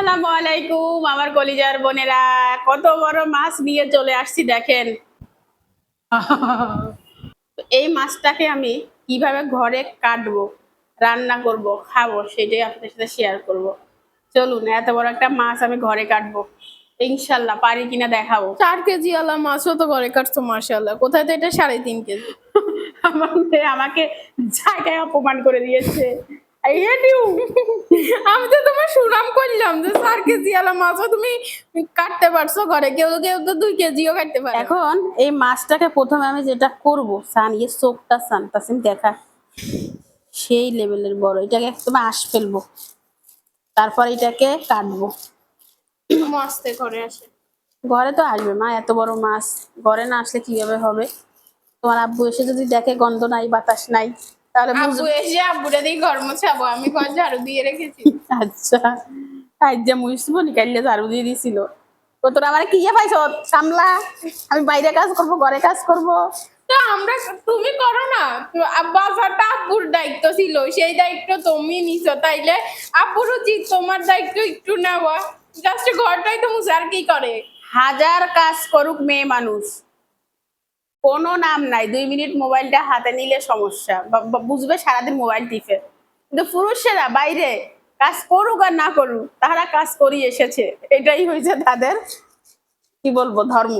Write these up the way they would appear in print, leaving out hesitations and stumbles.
আসসালামু আলাইকুম আমার কলিজার বোনেরা, কত বড় মাছ নিয়ে চলে আসছি দেখেন। তো এই মাছটাকে আমি কিভাবে ঘরে কাটবো, রান্না করব, খাবো সেটাই আপনাদের সাথে শেয়ার করব। চলুন, এত বড় একটা মাছ আমি ঘরে কাটবো, ইনশাল্লাহ পারি কিনা দেখাবো। 4 কেজি আলা মাছও তো ঘরে কাটছো, মাশাআল্লাহ। কোথায় তো এটা 3.5 কেজি। আমার মেয়ে আমাকে জায়গায় অপমান করে দিয়েছে। I hate you. আমি তো তোমার সুনাম করলাম যে 4 কেজি আলা মাছও তুমি কাটতে পারছো ঘরে, কেউ কেউ তো 2 কেজিও কাটতে পারে। এখন এই মাছটাকে প্রথমে আমি যেটা করব, সান ইয়ে চোখটা সান তাসিম দেখা সেই লেভেলের বড়, এটাকে একদম আঁশ ফেলবো, তারপর এটাকে কাটবো। মাছতে ঘরে আসে। ঘরে তো আসবে মা, এত বড় মাছ ঘরে না আসলে কিভাবে হবে? তোমার আব্বু এসে যদি দেখে গন্ধ নাই, বাতাস নাই, তাহলে আব্বু বুঝবে। এসে আব্বুরে দিয়ে ঘর মোছাবো, আমি ঘর ঝাড়ু দিয়ে রেখেছি। আচ্ছা, আজ যে মুইসবো নিকাইলে ঝাড়ু দিয়ে দিছিল। তো তোরা আমার কি পাইছ সামলা, আমি বাইরে কাজ করব, ঘরে কাজ করব। তো আমরা, তুমি করো না, বাজারটা আব্বুর দায়িত্ব ছিল, সেই দায়িত্ব তুমি নিছো, তাইলে আব্বুর উচিত তোমার দায়িত্ব একটু নেওয়া। জাস্ট ঘরটাই তো মুছে, আর কি করে? হাজার কাজ করুক মেয়ে মানুষ, কোনো নাম নাই। 2 মিনিট মোবাইলটা হাতে নিলে সমস্যা, বুঝবে সারাদিন মোবাইল টিপে। কিন্তু পুরুষেরা বাইরে কাজ করুক আর না করুক, তারা কাজ করিয়ে এসেছে, এটাই হয়েছে তাদের কি বলবো ধর্ম।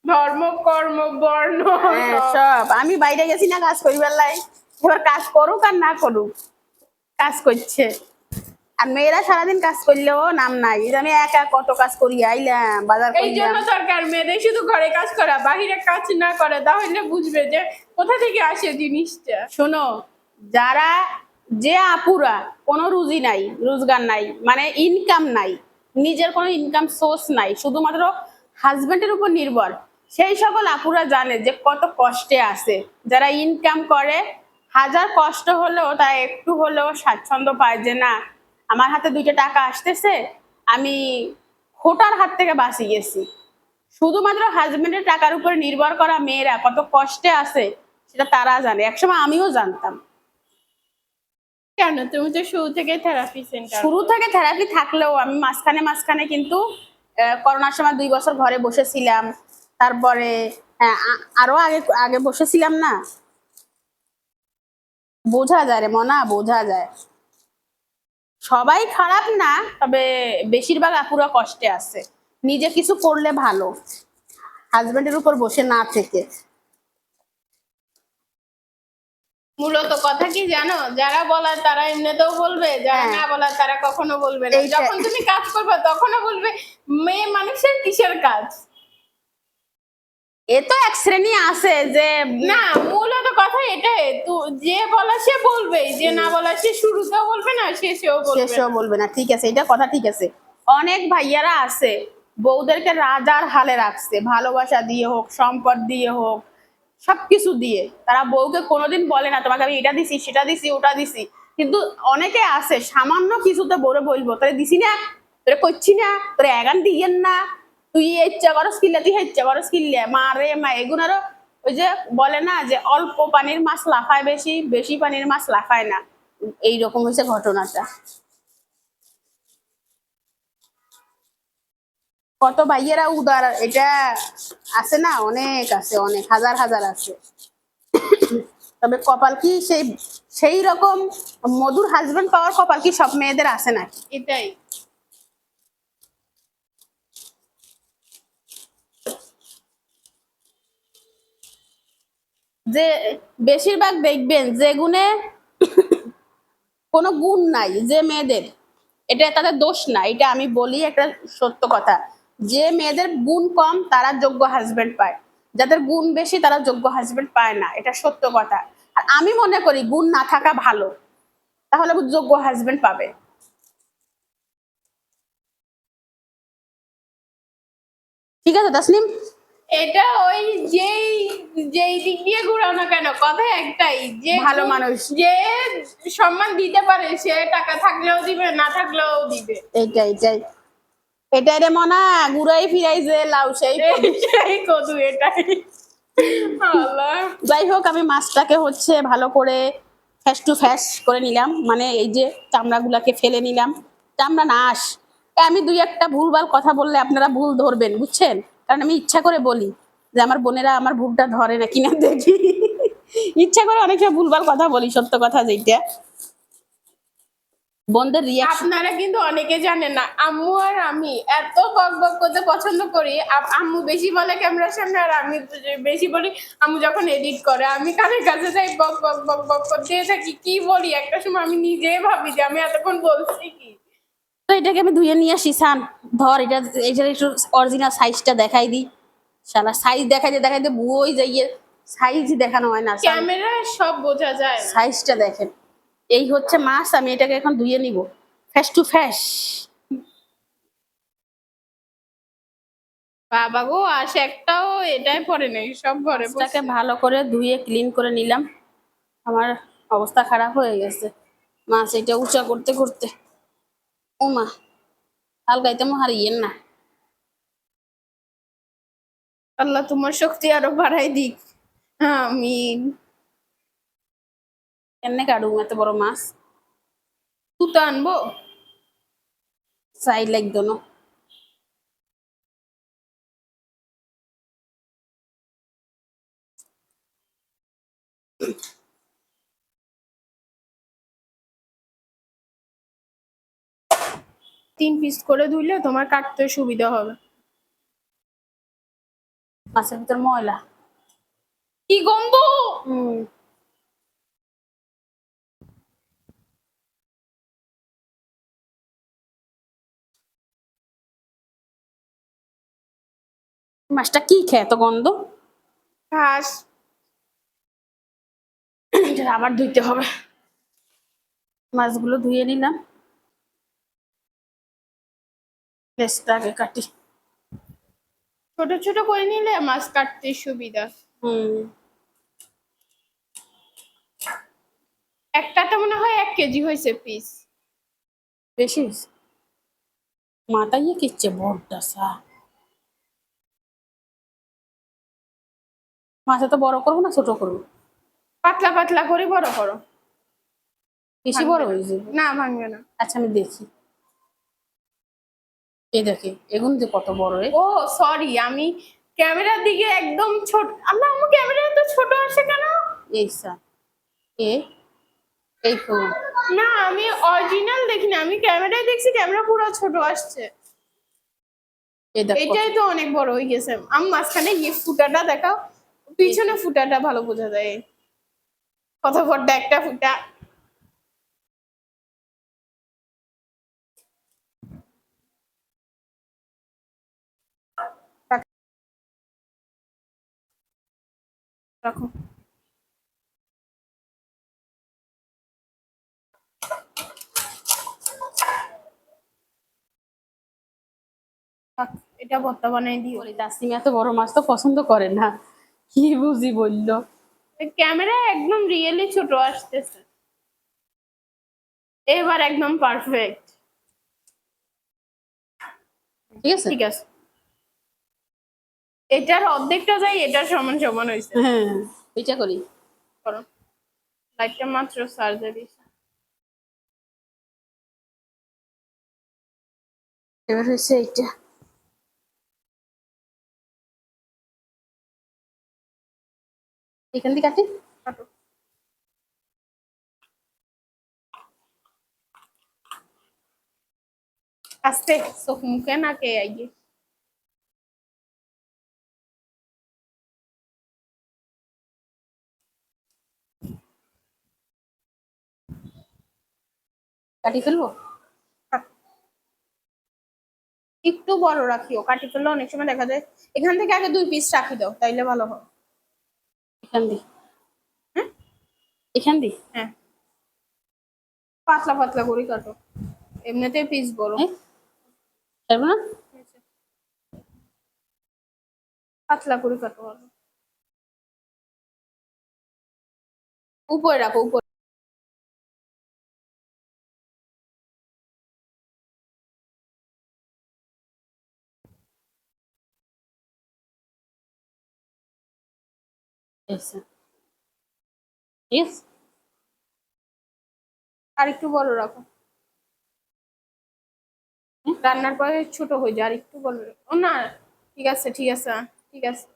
ধর্ম, কর্ম, বর্ণ হ্যাঁ, সব। সব আমি বাইরে গেছি না কাজ করিবার লাই, এবার কাজ করুক আর না করুক, কাজ করছে। আর মেয়েরা সারাদিন কাজ করলেও নাম নাই, এই যে আমি একা কত কাজ করি আইলাম, বাজার এই জন্য করলাম। দরকার মেয়েদের শুধু ঘরে কাজ করা, বাহিরে কাজ না করে, তাহলে বুঝবে যে কোথা থেকে আসে জিনিসটা। শোনো, যারা যে আপুরা কোনো রুজি নাই, রোজগার নাই, মানে ইনকাম নাই, নিজের কোনো ইনকাম সোর্স নাই, শুধুমাত্র হাজবেন্ডের উপর নির্ভর, সেই সকল আপুরা জানে যে কত কষ্টে আছে। যারা ইনকাম করে, হাজার কষ্ট হলেও তারা একটু হলেও স্বাচ্ছন্দ্য পায় যে না, আমার হাতে 2টা টাকা আসতেছে, আমি খোটার হাত থেকে বাঁচি গেছি। শুধুমাত্র হাজবেন্ডের টাকার উপর নির্ভর করা মেয়েরা কত কষ্টে আছে সেটা তারা জানে, একসময় আমিও জানতাম। কেন, তুমি তো শুরু থেকে থেরাপি সেন্টার। শুরু থেকে থেরাপি থাকলেও আমি মাঝখানে মাঝখানে কিন্তু করোনার সময় 2 বছর ঘরে বসেছিলাম। তারপরে আরো আগে আগে বসেছিলাম না। বোঝা যায় রে মনা, বোঝা যায় সবাই খারাপ না, তবে বেশিরভাগ আপুরা কষ্টে আছে, নিজে কিছু করলে ভালো, হাজবেন্ডের উপর বসে না থেকে। মূলত কথা কি জানো, যারা বলার তারা এমনিতেও বলবে, যারা হ্যাঁ। না বলার তারা কখনো বলবে না। এইটা- যখন তুমি কাজ করবে তখনও বলবে মেয়ে মানুষের কিসের কাজ। এ তো এক শ্রেণী আছে যে না, মূলত কথা এটাই, তো যে বলা সে বলবেই, যে না বলা সে শুরুতেও বলবে না, শেষেও বলবে শেষও না। বলবে না, ঠিক আছে, এটা কথা ঠিক আছে। অনেক ভাইয়ারা আছে বউদেরকে রাজার হালে রাখছে, ভালোবাসা দিয়ে হোক, সম্পদ দিয়ে হোক, সবকিছু দিয়ে তারা বউকে কোনোদিন বলে না তোমাকে আমি এটা দিছি, সেটা দিছি, ওটা দিছি। কিন্তু অনেকে আছে সামান্য কিছুতে বড় বলবো, তোরে দিছি না, তোরে করছি না, তোরে এগান দিয়েন না, তুই ইচ্ছা করস কিল্লা, তুই ইচ্ছা করস কিল্লা, মা রে মা। এগুনারও ওই যে বলে না যে অল্প পানির মাছ লাফায় বেশি, বেশি পানির মাছ লাফায় না, এইরকম হয়েছে ঘটনাটা। কত ভাইয়েরা উদার, এটা আছে না, অনেক আছে, অনেক হাজার হাজার আছে। তবে কপাল কি সেই সেই রকম মধুর হাজবেন্ড পাওয়ার কপাল কি সব মেয়েদের আছে নাকি? এটাই। যে বেশিরভাগ দেখবেন যে গুণে কোনো গুণ নাই যে মেয়েদের, এটা তাদের দোষ না, এটা আমি বলি একটা সত্য কথা, যে মেয়েদের গুণ কম তারা যোগ্য হাজবেন্ড পায়, যাদের গুণ বেশি তারা যোগ্য হাজবেন্ড পায় না, এটা সত্য কথা। আর আমি মনে করি গুণ না থাকা ভালো, তাহলে যোগ্য হাজবেন্ড পাবে। ঠিক আছে তাসনিম? এটা ওই যেই যেই দিক দিয়ে ঘুরাও না কেন, কথা একটাই, যে ভালো মানুষ। যে সম্মান দিতে পারে সে টাকা থাকলেও দিবে, না থাকলেও দিবে। এইটাই এইটাই এটাই রে মনা, ঘুরাই ফিরাই যে লাউ সেই কদু। এই কদু, এটাই। আল্লাহ। যাই হোক, আমি মাছটাকে হচ্ছে ভালো করে ফ্যাস টু ফ্যাস করে নিলাম, মানে এই যে চামড়াগুলাকে ফেলে নিলাম, চামড়া না আঁশ, আমি দুই একটা ভুলভাল কথা বললে আপনারা ভুল ধরবেন, বুঝছেন? কারণ আমি ইচ্ছা করে বলি যে আমার বোনেরা আমার ভুলটা ধরে না কিনা দেখি। ইচ্ছা করে অনেক সময় ভুলভাল কথা বলি, সত্য কথা যেটা। বোনদের রিয়াকশন আপনারা কিন্তু অনেকে জানেন না, আম্মু আর আমি এত বক বক করতে পছন্দ করি। আম্মু বেশি বলে ক্যামেরার সামনে, আর আমি বেশি বলি আম্মু যখন এডিট করে। আমি কানের কাছে যাই, বক বক বক বক করতে থাকি, কি বলি একটা সময় আমি নিজেই ভাবি যে আমি এতক্ষণ বলছি কি। তো এটাকে আমি ধুয়ে নিয়ে আসি। সান ধর এটা, এইটার একটু অরিজিনাল সাইজটা দেখাই দিই। শালা সাইজ দেখাইতে বই যাইয়ে সাইজ দেখানো হয় না। ক্যামেরায় সব বোঝা যায় না। সাইজটা দেখেন, এই হচ্ছে মাছ। আমি এটাকে এখন ধুয়ে নিব ফেস টু ফেস। বাবা গো, আশ একটাও এটাই পরে নাই, সব ঘরে মাছটাকে পড়ছে। ভালো করে ধুয়ে ক্লিন করে নিলাম। আমার অবস্থা খারাপ হয়ে গেছে মাছ এটা উঁচা করতে করতে। ও মা, হালকাইতে হারিয়েন না। আল্লাহ তোমার শক্তি আরো বাড়াই দিক। আমিন। কেমনে কাটু এত বড় মাছ? তুতো আনবো। চাই লাগতো না। 3 পিস করে ধুইলে তোমার কাটতে সুবিধা হবে। মাছের ভিতর ময়লা। কি গন্ধ! হুম, মাছটা কি খেয়ে এত গন্ধ? ঘাস। এটা আবার ধুইতে হবে। মাছগুলো ধুয়ে নিলাম, লেজটা আগে কাটি। ছোট ছোট করে নিলে মাছ কাটতে সুবিধা। হুম, একটাতে মনে হয় 1 কেজি হয়েছে পিস। বেশি হয়েছে। মাথায় কিচ্ছে বড়টা সা। মাছ তো বড় করবো না ছোট করবো? পাতলা পাতলা করে বড় করো। বেশি বড় ভাঙবে না। হয়ে যাবে। না, ভাঙবে না। আচ্ছা আমি দেখি। এই দেখে এগুন যে কত বড় রে। ও সরি, আমি ক্যামেরার দিকে একদম ছোট। আল্লাহ, আমার ক্যামেরা এত ছোট আসে কেন? এই সা, এ, এই তো। না, আমি অরিজিনাল দেখিনি, আমি ক্যামেরায় দেখছি ক্যামেরা পুরো ছোট আসছে। এই দেখ কত। এটাই তো অনেক বড় হয়ে গেছে। আমি মাঝখানে গিয়ে ফুটাটা দেখাও, পিছনে ফুটাটা ভালো বোঝা যায়। কত বড় একটা ফুটা! রাখো। থাক, এটা ভর্তা বানাই দিও। বলি তাসনিম এত বড় মাছ তো পছন্দ করে না, কি বুঝি বললো। ক্যামেরায় একদম রিয়েলি ছোট আসতেছে। এবার একদম পারফেক্ট। ঠিক আছে। ঠিক আছে, এটার অর্ধেকটা যাই, এটার সমান সমান হয়েছে। হ্যাঁ, এটা করি। করো। লাইটটা মাত্র সার্জারি। এবার হয়েছে এইটা। এখান থেকে কাটি। কাটো। আস্তে, চোখ মুখে নাকে আইয়ে। কাটি ফেলবো। কাটো। একটু বড় রাখিও, কাটি ফেললে অনেক সময় দেখা যায়। এখান থেকে আগে 2 পিস রাখি দাও, তাইলে ভালো হয়। এখান দি, হ্যাঁ। এখান দি। হ্যাঁ, পাতলা পাতলা করে কাটো, এমনিতে পিস বড়। হ্যাঁ, পারবো না। পাতলা করে কাটো ভালো। উপরে রাখো, উপরে। এসে, ইয়েস। আর একটু বড় রাখো। রান্নার পরে ছোট হয়ে যায় আর একটু বলবে ও না ঠিক আছে ঠিক আছে ঠিক আছে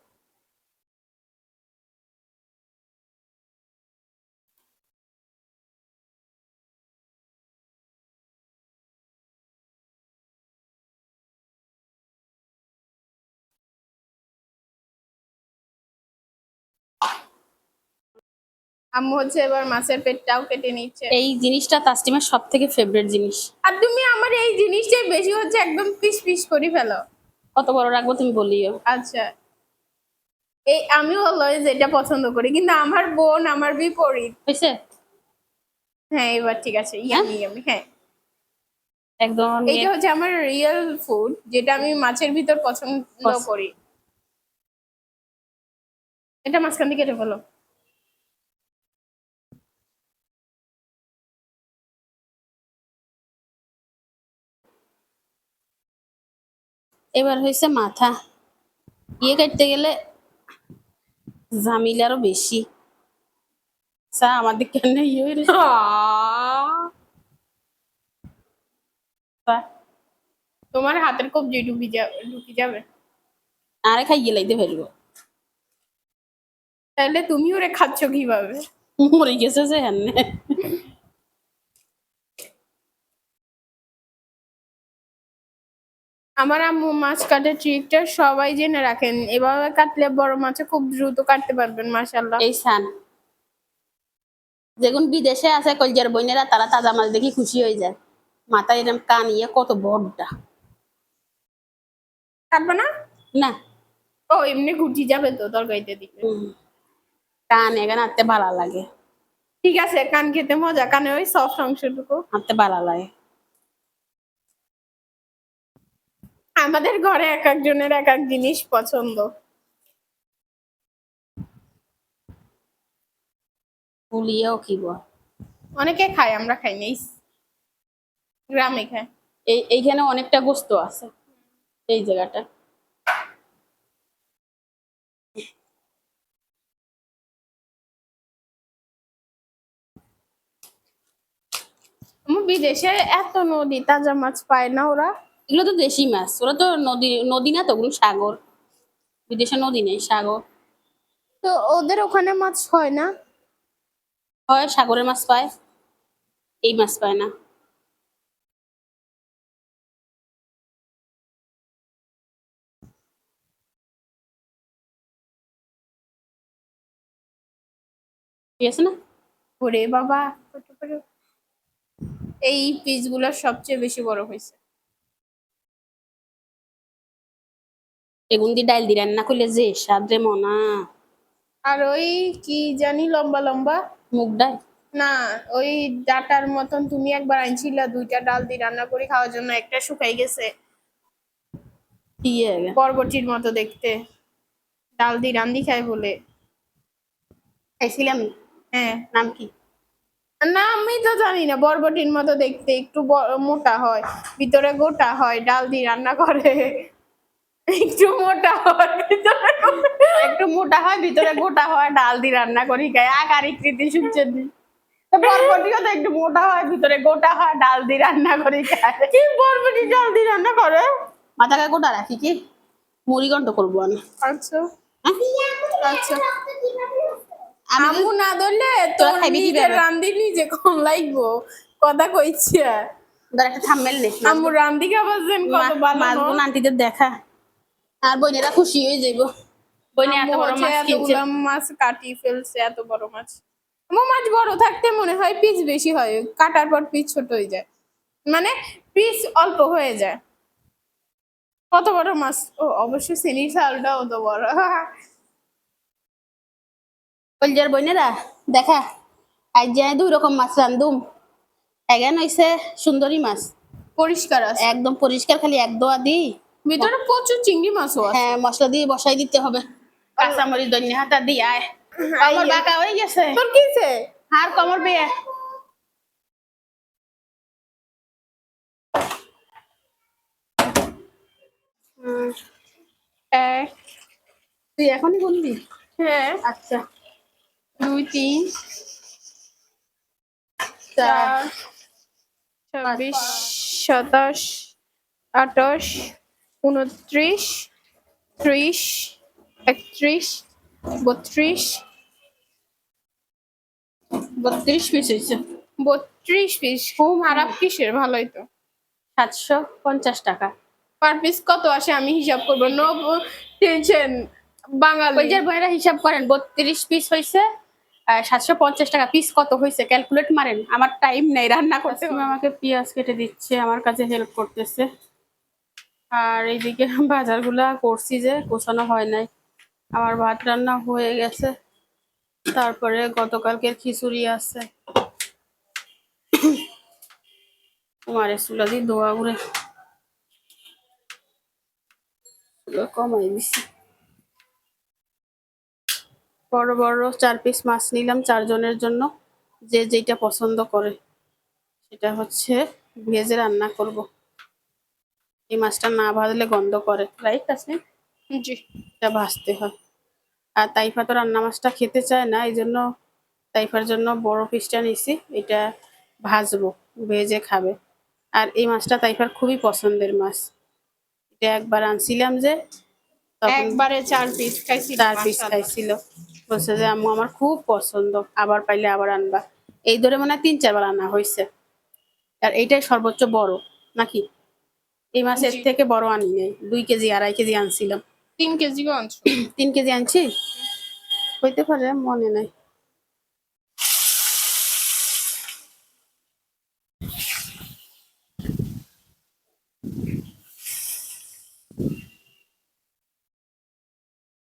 আম্মু হচ্ছে এবার মাছের পেটটাও কেটে নিচ্ছে এই জিনিসটা তাসলিমার সব থেকে ফেভারিট জিনিস। আর তুমি আমার এই জিনিসটাই বেশি হচ্ছে একদম পিস পিস করে ফেলো কত বড় রাখবো তুমি বলিও। আচ্ছা এই আমিও অলওয়েজ এটা পছন্দ করি কিন্তু আমার বোন আমার বিপরীত হয়েছে? হ্যাঁ এবার ঠিক আছে ইয়ামি ইয়ামি হ্যাঁ একদম এইটা হচ্ছে আমার রিয়েল ফুড যেটা আমি মাছের ভিতর পছন্দ করি এটা মাঝখান থেকে কেটে ফেলো এবার হয়েছে মাথা, ইয়ে কাটতে গেলে ঝামেলা আরো বেশি। আমাদের কেন ইয়ে হয়ে রয়েছে? তোমার হাতের কবজি ঢুকি যাবে আরে খাইয়ে লাইতে ফেলবো। তাহলে তুমি ওরে খাচ্ছ কিভাবে মরে গেছে যে হ্যাঁ। আমার আম্মু মাছ কাটার ট্রিকটা সবাই জেনে রাখেন এভাবে কাটলে বড় মাছ খুব দ্রুত কাটতে পারবেন মাশাআল্লাহ এই সান যেগুন বিদেশে আছে কলজার বইনেরা তারা তাজা মাছ দেখি খুশি হয়ে যায়। মাথায় এরকম কান ইয়ে কত বড়টা। কাটবে না না ও এমনি ঘুটি যাবে তো তরকারিতে দিলে কান এখানে আনতে ভালো লাগে। ঠিক আছে কান খেতে মজা কানে ওই সফট অংশটুকু আনতে ভালো লাগে। আমাদের ঘরে এক একজনের এক এক জিনিস পছন্দ পুলিয়াও কি বল। অনেকে খায় আমরা খাই নাই গ্রামে খায় এইখানে অনেকটা গোস্ত আছে এই জায়গাটা। আমার বিদেশে এত নদী তাজা মাছ পায় না ওরা এগুলো তো দেশি মাছ, ওরা তো নদী নদী না তো, ওগুলো সাগর। বিদেশে নদী নেই, সাগর। তো ওদের ওখানে মাছ হয় না হয় সাগরের মাছ পায়, এই মাছ পায় না। ঠিক আছে না? ওরে বাবা এই পিস গুলো সবচেয়ে বেশি বড় হয়েছে এগুন দিয়ে ডাইল দিয়ে রান্না করলে যে স্বাদ রে মনা। আর ওই কি জানি লম্বা লম্বা মুগ ডাল না ওই ডাটার মতন তুমি একবার আনছিলা দুইটা ডাল দিয়ে রান্না করে খাওয়ার জন্য একটা শুকাই গেছে কি হবে? বরবটির মতো দেখতে ডাল দিয়ে রান্দি খায় বলে খাইছিলাম। হ্যাঁ নাম কি? না আমি তো জানি না বরবটির মতো দেখতে একটু মোটা হয় ভিতরে গোটা হয় ডাল দিয়ে রান্না করে একটু মোটা হয় ভিতরে একটু মোটা হয় ভিতরে গোটা হয়, ডাল দিয়ে রান্না করি খাই আকার কৃতি শুনছে দি। তো বরবটিও তো একটু মোটা হয় ভিতরে গোটা হয়, ডাল দিয়ে রান্না করি খাই। কি বরবটি ডাল দিয়ে রান্না করে মাথাকে গোটা রাখি কি মুড়ি গন্ড করবো আমি। আচ্ছা আচ্ছা আমি আম্মু না ধরলে তোরা তোর খাইবি নিজের কিভাবে? রান্দি নিজে কোন লাগবো কথা কইছি ধর একটা থাম্বনেল নে। আম্মু রান্দি খাবার কত ভালো মাছ বোন আন্টিদের দেখা আর বোনেরা খুশি হয়ে যাইবো। বোনে এত বড় মাছ কিনছে। এতগুলা মাছ কাটি ফেলছে এত বড় মাছ আমার মাছ বড় থাকতে মনে হয় পিস বেশি হয় কাটার পর পিস ছোট হয়ে যায় মানে পিস অল্প হয়ে যায় কত বড় মাছ ও অবশ্যই সিনির চালটাও তো বড় কলজার বোনেরা দেখা আজ যায় 2 রকম মাছ রান্ধুম। এখান হইছে সুন্দরী মাছ, পরিষ্কার আছে একদম পরিষ্কার, খালি এক দোয়া দি। ভিতরে প্রচুর চিংড়ি মাছও আছে হ্যাঁ মশলা দিয়ে বসাই দিতে হবে। কাঁচামরিচ ধনিয়া হাতা দিয়ে আয়। আমার আইয়ে। বাঁকা হয়ে গেছে তোর কিছে আর কমর পেয়ে। এক তুই এখনই বলবি? হ্যাঁ আচ্ছা 2 3 চার 4 26 27 28, 29, 30, 31, 32, 32 পিস হয়েছে। 32 পিস। খারাপ কিসের, ভালোই তো। 750 টাকা। পার পিস কত আসে আমি হিসাব করবো। নো টেনশন, বাঙালি। ওই যে ভাইরা হিসাব করেন 32 পিস হয়েছে, 750 টাকা। পিস কত হয়েছে ক্যালকুলেট মারেন, আমার টাইম নেই রান্না করতে। তুমি আমাকে পেঁয়াজ কেটে দিচ্ছে, আমার কাছে হেল্প করতেছে। আর এইদিকে বাজারগুলা করছি যে গোছানো হয় নাই। আমার ভাত রান্না হয়ে গেছে, তারপরে গতকালকের খিচুড়ি আছে। তোমার চুলা দিয়ে দোয়া উড়ে কমাই দিছি। বড় বড় 4 পিস মাছ নিলাম 4 জনের জন্য, যে যেটা পছন্দ করে সেটা হচ্ছে ভেজে রান্না করব। এই মাছটা না ভাজলে গন্ধ করে, রাইট আছে, জি। এটা ভাজতে হয়। আর তাইফা তো রান্না মাছটা খেতে চায় না, এই জন্য তাইফার জন্য বড় পিসটা নিছি, এটা ভাজবো, ভেজে খাবে। আর এই মাছটা তাইফার খুবই পছন্দের মাছ। এটা একবার আনছিলাম যে, তখন একবারে 4 পিস খাইছি। 4 পিস খাইছিল। বলছে যে আম্মু আমার খুব পছন্দ, আবার পাইলে আবার আনবা। এই ধরে মনে হয় 3-4 বার আনা হয়েছে। আর এইটাই সর্বোচ্চ বড় নাকি? এই মাছ এর জি। থেকে বড় আনি নাই, 2 কেজি 2.5 কেজি আনছিলাম। 3 কেজিও আনছো? 3 কেজি আনছি, হইতে পারে, মনে নাই।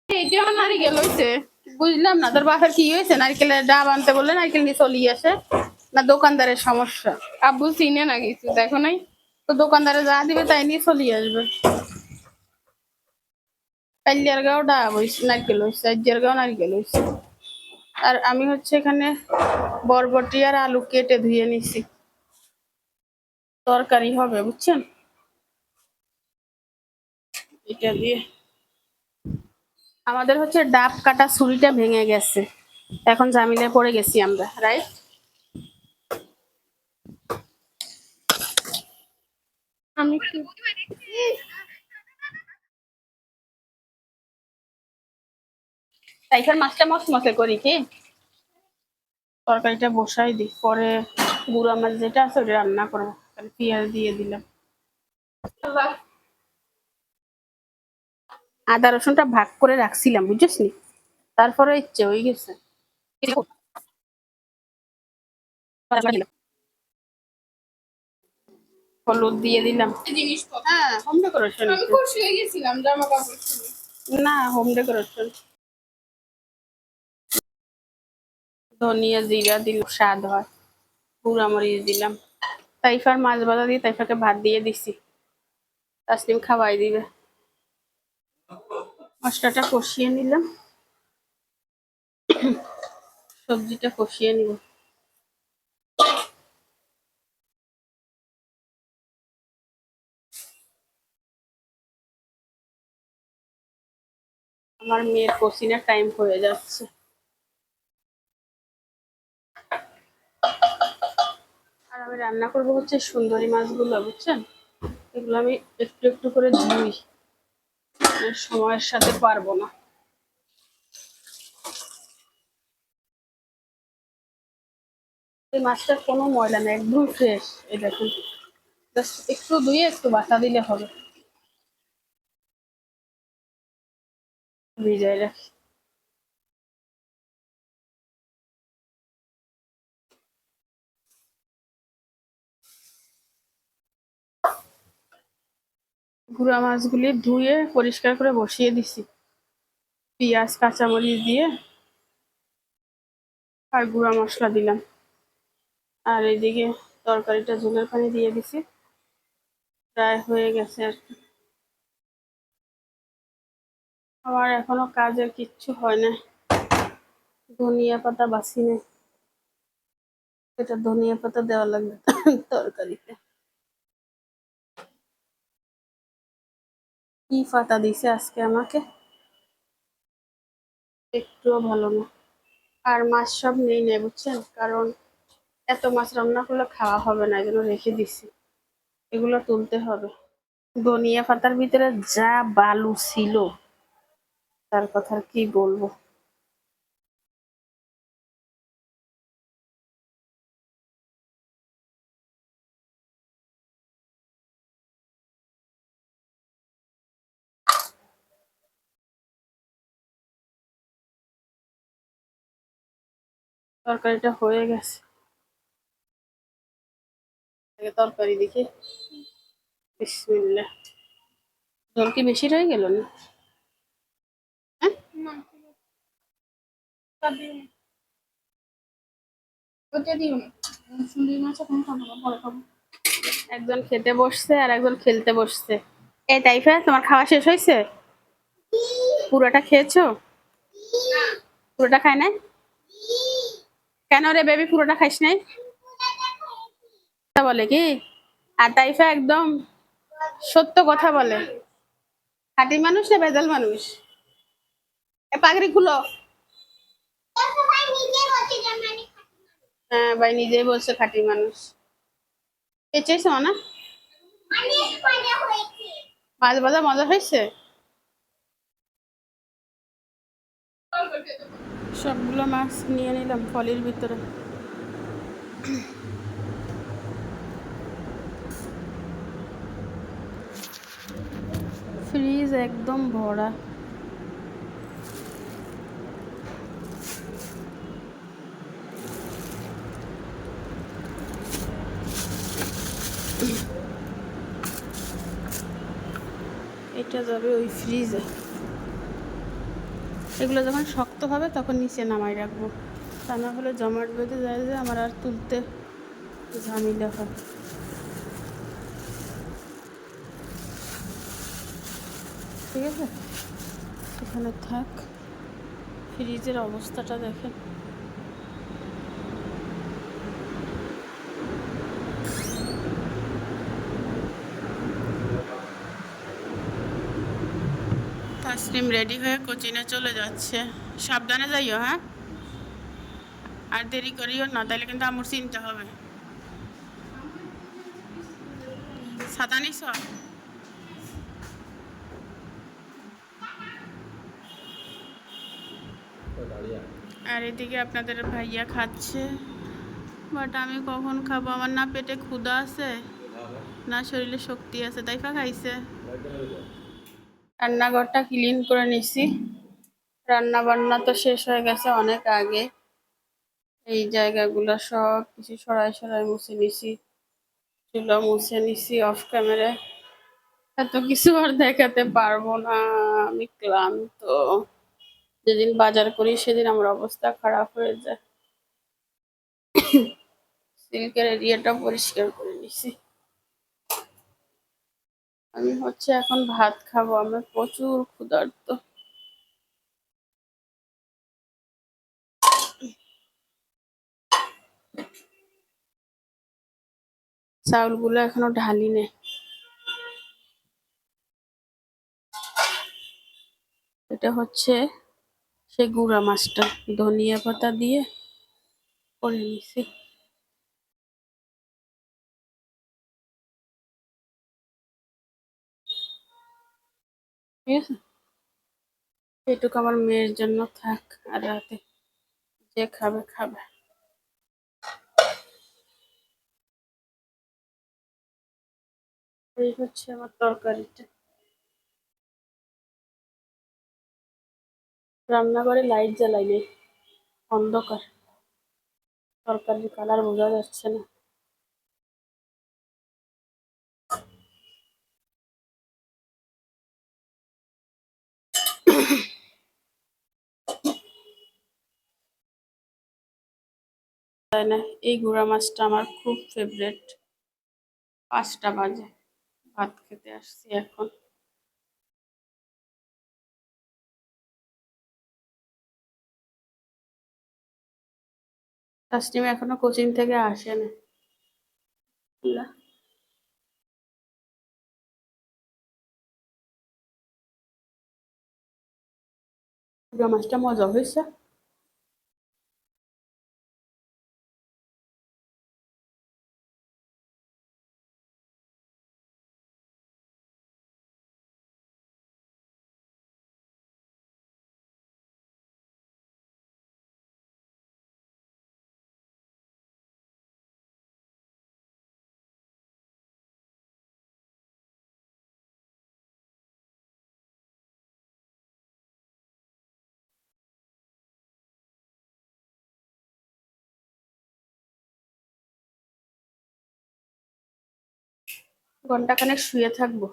এটাও নারিকেল হইছে? বুঝলাম না, তোর বাসার কি হয়েছে? নারকেলের ডাব আনতে বললে নারকেল নিয়ে চলিয়ে আসে, না দোকানদারের সমস্যা? আব্বু চিনে না কিছু, দেখো নাই? তো দোকানদারে যা দিবে তাই নিয়ে চলিয়ে আসবে। কাল্লিয়ার গাও ডাব হয়েছে, নারকেল হয়েছে, আজ্যের গাও নারকেল হয়েছে। আর আমি হচ্ছে এখানে বরবটি আর আলু কেটে ধুয়ে নিছি, তরকারি হবে বুঝছেন, এটা দিয়ে। আমাদের হচ্ছে ডাব কাটা ছুরিটা ভেঙে গেছে, এখন ঝামেলায় পড়ে গেছি আমরা, রাইট? আমি কি তাইফার মাছটা মচমচে করি কি, তরকারিটা বসাই দিই, পরে গুঁড়া মাছ যেটা আছে ওটা রান্না করবো। তাহলে পেঁয়াজ দিয়ে দিলাম, আদা রসুনটা ভাগ করে রাখছিলাম বুঝছিস নি, তারপরে ইচ্ছে হয়ে গেছে। হলুদ দিয়ে দিলাম। জিনিস কত? হ্যাঁ, হোম ডেকোরেশন। আমি খুশি হয়ে গেছিলাম জামা কাপড় কিনে। না, হোম ডেকোরেশন। ধনিয়া জিরা দিল, স্বাদ হয়। গুঁড়া মরিচ দিলাম। তাইফার মাছ ভাজা দিয়ে তাইফাকে ভাত দিয়ে দিছি, তাসলিম খাওয়াই দিবে। মশলাটা কষিয়ে নিলাম, সবজিটা কষিয়ে নিব। আমার মেয়ের কোচিনের টাইম হয়ে যাচ্ছে। আর আমি রান্না করবো হচ্ছে সুন্দরী মাছগুলো বুঝছেন, এগুলো আমি একটু একটু করে ধুই, সময়ের সাথে পারবো না। এই মাছটার কোনো ময়লা নেই, একদম ফ্রেশ। এই দেখুন, জাস্ট একটু ধুয়ে একটু বাটা দিলে হবে। ভিজাই রাখি। গুঁড়া মাছগুলি ধুয়ে পরিষ্কার করে বসিয়ে দিছি, পেঁয়াজ কাঁচামরিচ দিয়ে আর গুঁড়া মশলা দিলাম। আর এইদিকে তরকারিটা ঝোলের পানি দিয়ে দিছি, প্রায় হয়ে গেছে আর কি। আমার এখনো কাজের কিচ্ছু হয় না, ধনিয়া পাতা বাছি নেই, এটা ধনিয়া পাতা দেওয়া লাগবে তরকারিতে। কি পাতা দিছে আজকে আমাকে, একটুও ভালো না। আর মাছ সব নেই নেই বুঝছেন, কারণ এত মাছ রান্না করলে খাওয়া হবে না, এগুলো রেখে দিছি, এগুলো তুলতে হবে। ধনিয়া পাতার ভিতরে যা বালু ছিল তার কথা আর কি বলবো। তরকারিটা হয়ে গেছে, আগে তরকারি দেখি। বিসমিল্লাহ। ঝোল কি বেশি রয়ে গেল না? হ্যাঁ? না, তা দিও না। ওটা দিও না। সুন্দরী মাছ এখন খাবো না, পরে খাবো। একজন খেতে বসছে আর একজন খেলতে বসছে। এই তাইফা, তোমার খাওয়া শেষ হয়েছে? পুরোটা খেয়েছো? পুরোটা খায় নাই? কেন রে বেবি, পুরোটা খাইস নাই? তা বলে কি? আর তাইফা একদম সত্য কথা বলে। খাঁটি মানুষ না ভেজাল মানুষ? এ পাগড়ি খুলো। হ্যাঁ ভাই, নিজেই বলছে খাঁটি মানুষ। পেঁচেছো না? মাছ ভাজা মজা হয়েছে? সবগুলো মাছ নিয়ে নিলাম ফলের ভিতরে। ফ্রিজ একদম ভরা। এটা যাবে ওই ফ্রিজে। এগুলো যখন শক্ত হবে তখন নিচে নামাই রাখবো, তা না হলে জমাট বেঁধে যায় যে আমার আর তুলতে ঝামেলা হয়। ঠিক আছে, এখানে থাক। ফ্রিজের অবস্থাটা দেখেন। তাসনিম রেডি হয়ে কোচিনে চলে যাচ্ছে। সাবধানে যাইও, হ্যাঁ? আর দেরি করিও না, তাহলে কিন্তু আমার চিনতে হবে। ছাতা নিস? আর এদিকে আপনাদের ভাইয়া খাচ্ছে, বাট আমি কখন খাবো? আমার না পেটে ক্ষুধা আছে না শরীরে শক্তি আছে। তাইফা খাইছে। রান্নাঘরটা ক্লিন করে নিছি। রান্না বান্না তো শেষ হয়ে গেছে অনেক আগে। এই জায়গাগুলো সব কিছু সরাই সরাই মুছে নিছি, চুলা মুছে নিছি অফ ক্যামেরায়। এত কিছু আর দেখাতে পারবো না, আমি ক্লান্ত। যেদিন বাজার করি সেদিন আমার অবস্থা খারাপ হয়ে যায়। সিল্কের এরিয়াটা পরিষ্কার করে নিছি। আমি হচ্ছে এখন ভাত খাবো, আমার প্রচুর ক্ষুধার্ত। চাউলগুলো এখনো ঢালি নেই। এটা হচ্ছে সে গুঁড়া মাছটা, ধনিয়া পাতা দিয়ে করে নিছি। ঠিক আছে, এটুকু আমার মেয়ের জন্য থাক, আর রাতে যে খাবে খাবে। এই হচ্ছে আমার তরকারিটা। রান্নাঘরে লাইট জ্বালাই নেই, অন্ধকার, তরকারির কালার বোঝা যাচ্ছে না। তাই না? এই গুঁড়া মাছটা আমার খুব ফেভারেট। 5টা বাজে, ভাত খেতে আসছি এখন। তাসনিম এখনো কোচিং থেকে আসেনি। না, গুঁড়া মাছটা মজা হয়েছে। ঘন্টাখানেক শুয়ে থাকবো।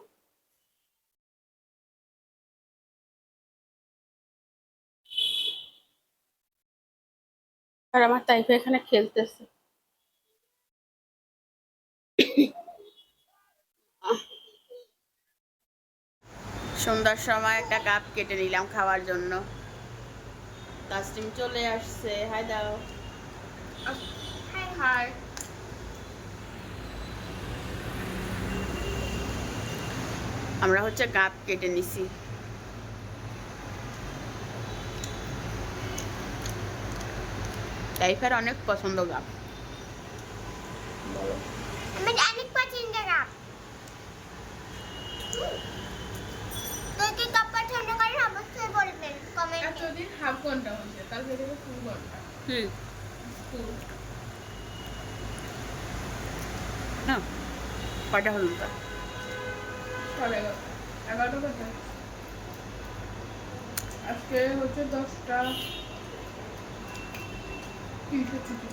আর আমার তাইফা এখানে খেলতেছে। সন্ধ্যার সময় একটা কাপ কেটে নিলাম খাওয়ার জন্য। তাসনিম চলে আসছে, হাই দাও। হাই। আমরা হচ্ছে কাপ কেটে নিছি। তাইফার অনেক পছন্দ গাপ। আমার অনেক পছন্দ গাপ। তো কি কাপ পছন্দ করেন অবশ্যই বলবেন কমেন্টে। এতদিন হাফ ঘন্টা হচ্ছে, কালকে থেকে ফুল ঘন্টা। ফুল। না কয়টা হলো তা? 11:30। 11টা বাজে। আজকে হচ্ছে 10টা 30 ছুটি।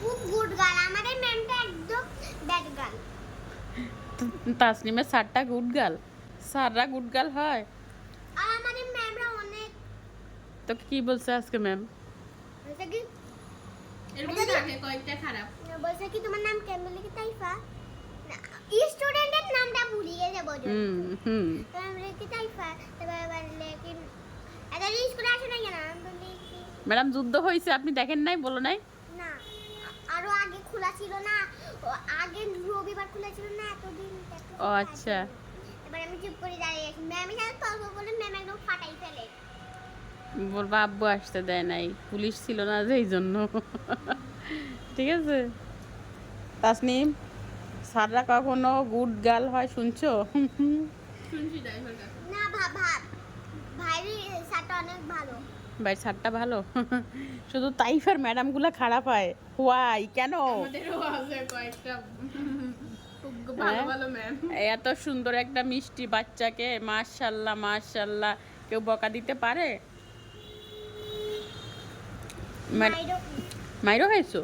খুব গুড গার্ল, আমাদের ম্যামটা একদম ব্যাড গার্ল। তাসনিমের স্যারটা গুড গার্ল? স্যাররা গুড গার্ল হয়? আর আমাদের ম্যামরা অনেক তো কি বলছে আজকে ম্যাম? বলছে কি এরকমই থাকে, কয়েকটা খারাপ। বলছে কি তোমার নাম কেন, বলে কি তাইফা, স্টুডেন্টের নামটা ভুলিয়ে যাবো হুম বলে কি তাইফা, তারপর বললে কি এটা স্কুলে আসে না কেন, আমি বলি কি ম্যাডাম যুদ্ধ হয়েছে আপনি দেখেন নাই, বলো নাই? না, আরো আগে খোলা ছিল না, ও আগে রবিবার খোলা ছিল না, এতদিন ও আচ্ছা। এবার আমি চুপ করে দাঁড়িয়ে আছি, ম্যামের সাথে তর্ক বলে ম্যাম একদম ফাটাই ফেলে। বলবা আব্বু আসতে দেয় নাই, পুলিশ ছিল না যে এই জন্য। ঠিক আছে তাসনিম, স্যাররা কখনো গুড গার্ল হয় শুনছো? শুনছি ড্রাইভার কাছে। না ভাইরি সাটা অনেক ভালো। ভাই স্যারটা ভালো। শুধু তাইফার ম্যাডামগুলো খারাপ হয়, হোয়াই কেন? আমাদেরও আছে কয়েকটা খুব ভালো ভালো ম্যাম। এত সুন্দর একটা মিষ্টি বাচ্চাকে মাশাল্লাহ মাশাল্লাহ কেউ বকা দিতে পারে? মাইরো মাইরো হয়েছো?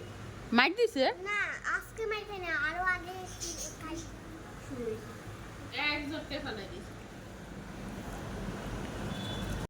মাইর দিছে? না, আজকে মাইতে না, আরো আগে খাই শুরু হয়েছে। এক জোটে ফেলাই দিয়েছে।